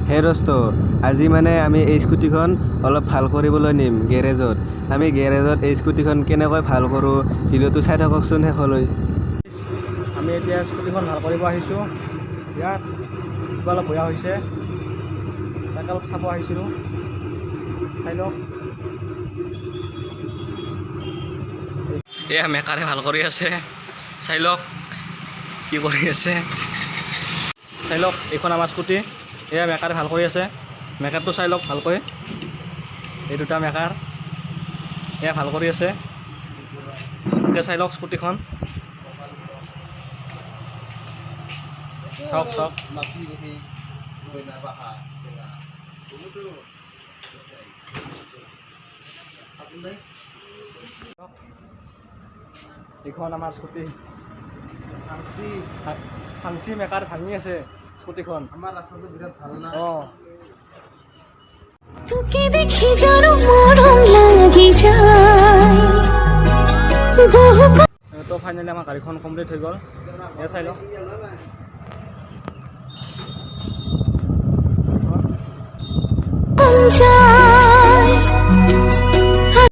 হে দোস্ত আজি মানে আমি এই স্কুটিখন অলপ ভাল কৰিবলৈ নিম গেৰেজত। আমি গেৰেজত এই স্কুটিখন কেনেকৈ ভাল কৰোঁ ভিডিঅ'টো চাই থাককচোন শেষলৈ। আমি এতিয়া স্কুটিখন ভাল কৰিব আহিছোঁ। ইয়াত কিবা অলপ বেয়া হৈছে, তাকে অলপ চাব আহিছিলোঁ। চাই লওক। এয়া মেকাৰে ভাল কৰি আছে, চাই লওক কি কৰি আছে। চাই লওক, এইখন আমাৰ স্কুটি। এয়া মেকাৰে ভাল কৰি আছে, মেকাৰটো চাই লওক ভালকৈ। এই দুটা মেকাৰ এয়া ভাল কৰি আছে। এতিয়া চাই লওক স্কুটিখন, চাওক চাওক। এইখন আমাৰ স্কুটি ফান্সি মেকাৰ ভাঙি আছে স্কুটিখন। আমাৰ ৰাস্তাটো বিৰাট ভাল না। তোকে দেখি জানো মৰম লাগি যায়। তো ফাইনেলি আমাৰ গাড়ীখন কমপ্লিট হৈ গ'ল। এয়া চাই লওক।